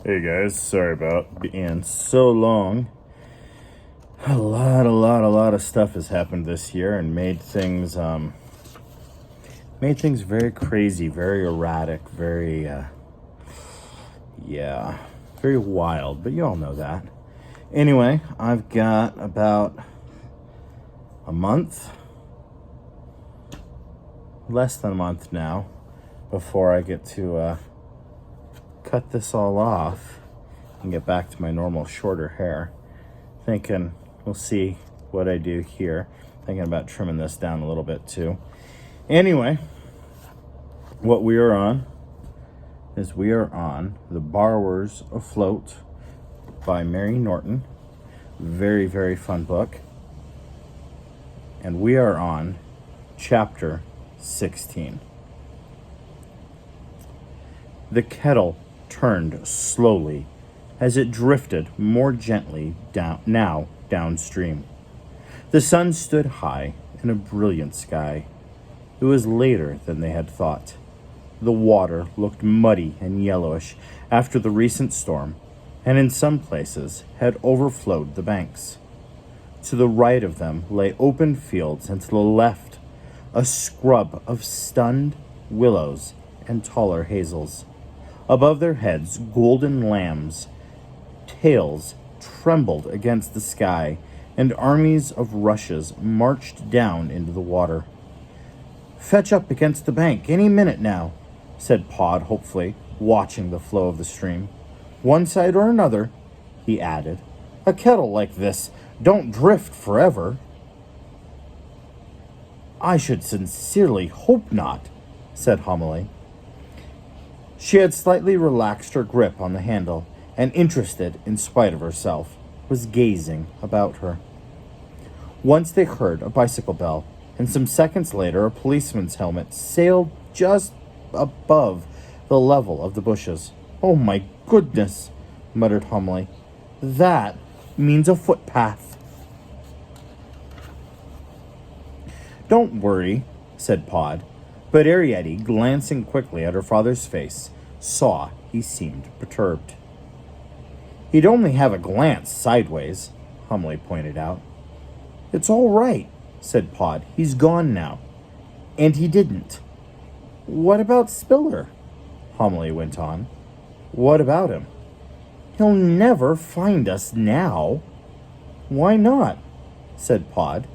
Hey guys, sorry about being so long. A lot of stuff has happened this year and made things very crazy, very erratic, very wild, but you all know that. Anyway, I've got about a month, less than a month now, before I get to cut this all off and get back to my normal shorter hair. Thinking we'll see what I do here. Thinking about trimming this down a little bit too. Anyway, what we are on is we are on The Borrower's Afloat by Mary Norton. Very, very fun book. And we are on chapter 16. The kettle turned slowly as it drifted more gently downstream. The sun stood high in a brilliant sky. It was later than they had thought. The water looked muddy and yellowish after the recent storm, and in some places had overflowed the banks. To the right of them lay open fields, and to the left a scrub of stunned willows and taller hazels. Above their heads, golden lambs' tails trembled against the sky, and armies of rushes marched down into the water. "Fetch up against the bank any minute now," said Pod hopefully, watching the flow of the stream. "One side or another," he added. "A kettle like this don't drift forever." "I should sincerely hope not," said Homily. She had slightly relaxed her grip on the handle, and, interested in spite of herself, was gazing about her. Once they heard a bicycle bell, and some seconds later a policeman's helmet sailed just above the level of the bushes. "Oh my goodness," muttered Homily. "That means a footpath." "Don't worry," said Pod, but Arrietty, glancing quickly at her father's face, saw he seemed perturbed. "He'd only have a glance sideways," Homily pointed out. "It's all right," said Pod. "He's gone now." "And he didn't." "What about Spiller?" Homily went on. "What about him?" "He'll never find us now." "Why not?" said Pod.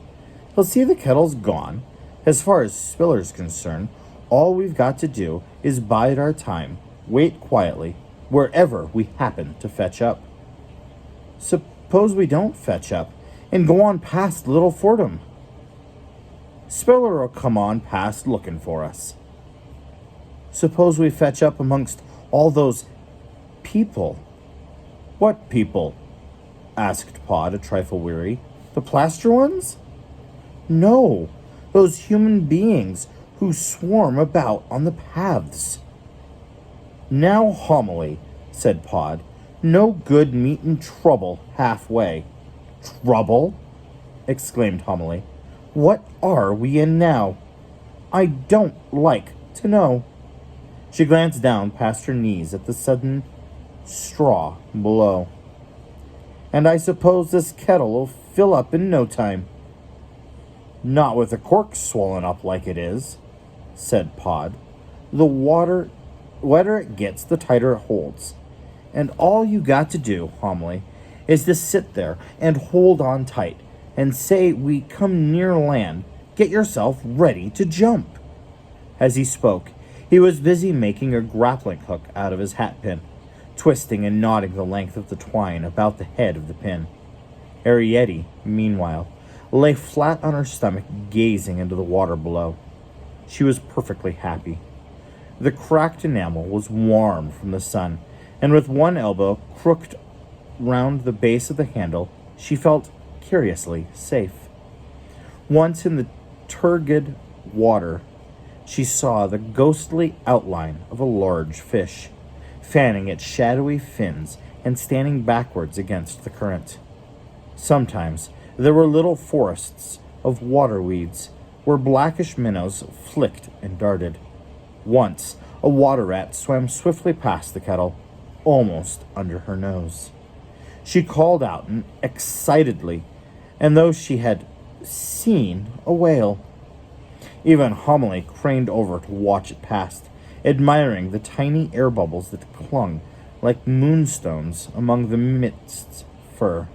"He'll see the kettle's gone. As far as Spiller's concerned, all we've got to do is bide our time, wait quietly, wherever we happen to fetch up." "Suppose we don't fetch up, and go on past Little Fordham?" "Spiller'll come on past looking for us." "Suppose we fetch up amongst all those people?" "What people?" asked Pod, a trifle weary. "The plaster ones?" "No, those human beings who swarm about on the paths." "Now, Homily," said Pod, "no good meeting trouble halfway." "Trouble?" exclaimed Homily. "What are we in now?" "I don't like to know." She glanced down past her knees at the sudden straw below. "And I suppose this kettle will fill up in no time." "Not with the cork swollen up like it is," said Pod. "The wetter it gets, the tighter it holds. And all you got to do, Homily, is to sit there and hold on tight, and say we come near land, get yourself ready to jump." As he spoke, he was busy making a grappling hook out of his hat pin, twisting and knotting the length of the twine about the head of the pin. Arrietty, meanwhile, lay flat on her stomach, gazing into the water below. She was perfectly happy. The cracked enamel was warm from the sun, and with one elbow crooked round the base of the handle, she felt curiously safe. Once in the turgid water, she saw the ghostly outline of a large fish, fanning its shadowy fins and standing backwards against the current. Sometimes there were little forests of water weeds, where blackish minnows flicked and darted. Once, a water rat swam swiftly past the kettle. almost under her nose. She called out excitedly, and though she had seen a whale. Even Homily craned over to watch it pass, admiring the tiny air bubbles that clung like moonstones among the mist's fur.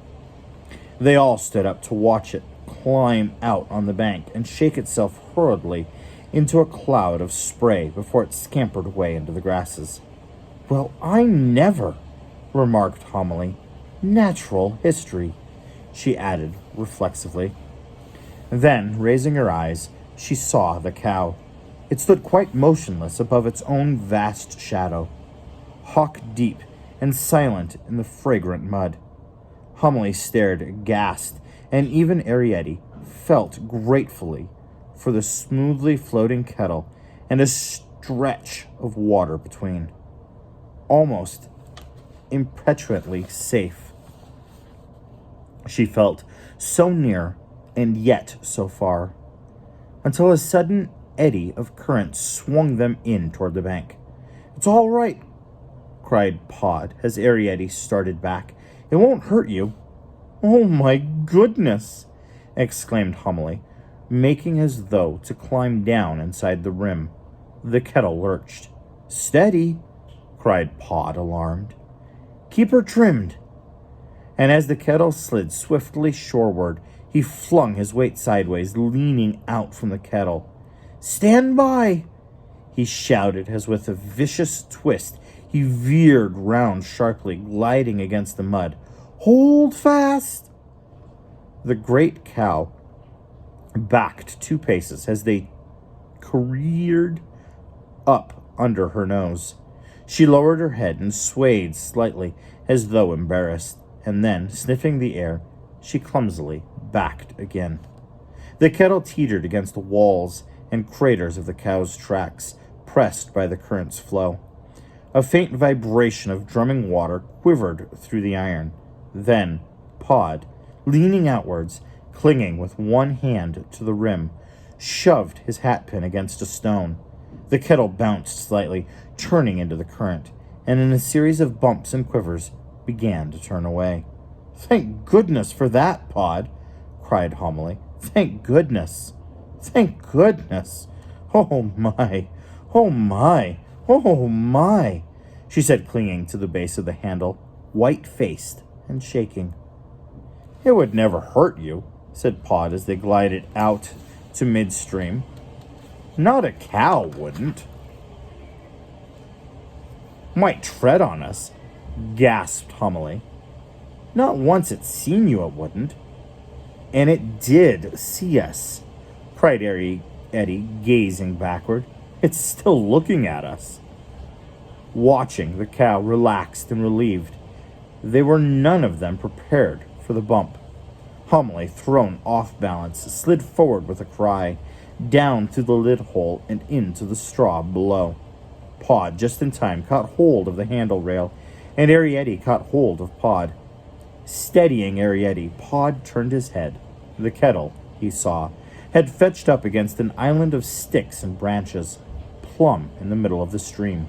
They all stood up to watch it climb out on the bank and shake itself hurriedly into a cloud of spray before it scampered away into the grasses. "Well, I never," remarked Homily. "Natural history," she added reflexively. Then, raising her eyes, she saw the cow. It stood quite motionless above its own vast shadow, hawk deep and silent in the fragrant mud. Homily stared aghast, and even Arietti felt gratefully for the smoothly floating kettle and a stretch of water between. Almost impetuously safe. She felt so near and yet so far, until a sudden eddy of current swung them in toward the bank. "It's all right," cried Pod as Arietti started back. "It won't hurt you." "Oh my goodness!" exclaimed Homily, making as though to climb down inside the rim. The kettle lurched. "Steady!" cried Pod, alarmed. "Keep her trimmed." And as the kettle slid swiftly shoreward, he flung his weight sideways, leaning out from the kettle. "Stand by!" he shouted as with a vicious twist he veered round sharply, gliding against the mud. "Hold fast!" The great cow backed 2 paces as they careered up under her nose. She lowered her head and swayed slightly as though embarrassed, and then, sniffing the air, she clumsily backed again. The kettle teetered against the walls and craters of the cow's tracks, pressed by the current's flow. A faint vibration of drumming water quivered through the iron. Then, Pod, leaning outwards, clinging with one hand to the rim, shoved his hatpin against a stone. The kettle bounced slightly, turning into the current, and in a series of bumps and quivers began to turn away. "Thank goodness for that, Pod!" cried Homily. "Thank goodness! Thank goodness! Oh my! Oh my! Oh my!" she said, clinging to the base of the handle, white-faced and shaking. "It would never hurt you," said Pod as they glided out to midstream. "Not a cow wouldn't." "Might tread on us," gasped Homily. "Not once it's seen you, it wouldn't." "And it did see us," cried Eddie, gazing backward. "It's still looking at us." Watching the cow, relaxed and relieved, they were none of them prepared for the bump. Homily, thrown off balance, slid forward with a cry, down through the lid hole and into the straw below. Pod, just in time, caught hold of the handle rail, and Arietti caught hold of Pod. Steadying Arietti, Pod turned his head. The kettle, he saw, had fetched up against an island of sticks and branches, plumb in the middle of the stream.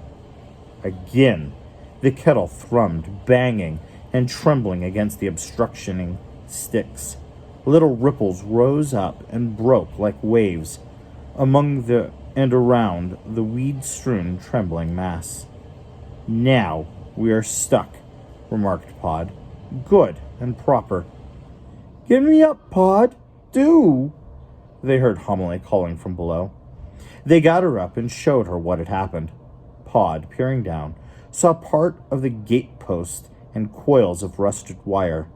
Again, the kettle thrummed, banging and trembling against the obstructioning sticks. Little ripples rose up and broke like waves among the and around the weed-strewn, trembling mass. "Now we are stuck," remarked Pod. "Good and proper." "Get me up, Pod! Do!" they heard Homily calling from below. They got her up and showed her what had happened. Pod, peering down, saw part of the gate post and coils of rusted wire.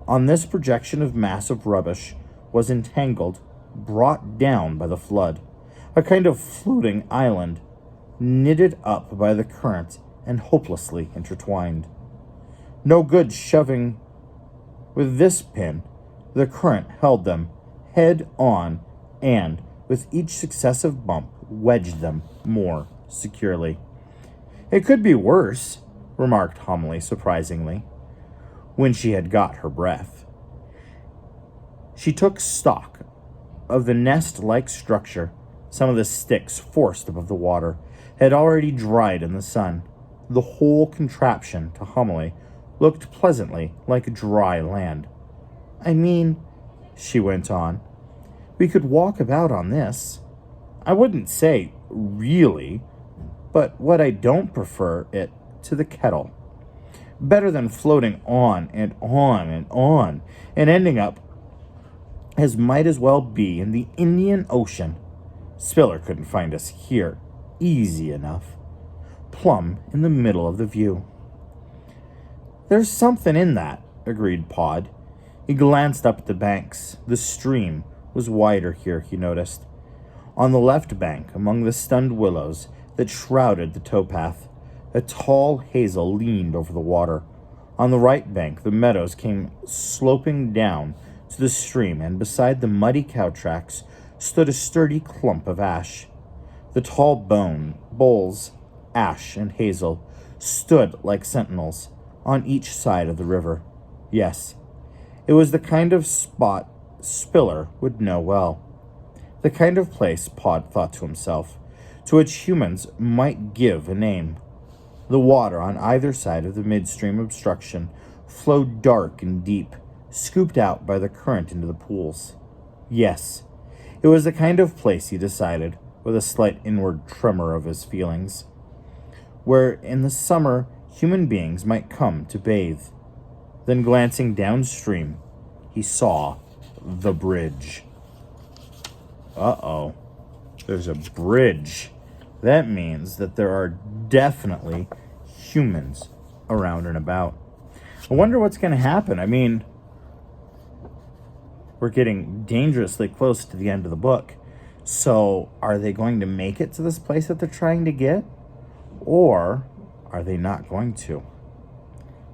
On this projection of mass of rubbish was entangled, brought down by the flood, a kind of floating island, knitted up by the current and hopelessly intertwined. No good shoving with this pin. The current held them head on and, with each successive bump, wedged them more securely. "It could be worse," remarked Homily surprisingly, when she had got her breath. She took stock of the nest-like structure. Some of the sticks, forced above the water, had already dried in the sun. The whole contraption to homily looked pleasantly like dry land. I mean, she went on, we could walk about on this. I wouldn't say really, but what I don't prefer it to the kettle. Better than floating on and on and on and ending up as might as well be in the Indian Ocean. Spiller couldn't find us here easy enough, plumb in the middle of the view. There's something in that, agreed Pod. He glanced up at the banks. The stream was wider here, he noticed. On the left bank, among the stunned willows that shrouded the towpath, a tall hazel leaned over the water. On the right bank, the meadows came sloping down to the stream, and beside the muddy cow tracks stood a sturdy clump of ash. The tall boles, ash and hazel, stood like sentinels on each side of the river. Yes, it was the kind of spot Spiller would know well. The kind of place, Pod thought to himself, to which humans might give a name. The water on either side of the midstream obstruction flowed dark and deep, scooped out by the current into the pools. Yes, it was the kind of place, he decided, with a slight inward tremor of his feelings, where in the summer human beings might come to bathe. Then, glancing downstream, he saw the bridge. Uh-oh. There's a bridge. That means that there are definitely humans around and about. I wonder what's going to happen. I mean, we're getting dangerously close to the end of the book. So, are they going to make it to this place that they're trying to get? Or are they not going to?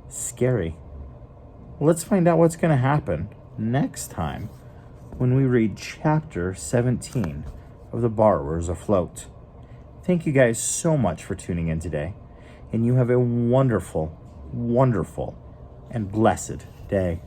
Scary. Let's find out what's going to happen next time when we read chapter 17 of The Borrowers Afloat. Thank you guys so much for tuning in today, and you have a wonderful, wonderful, and blessed day.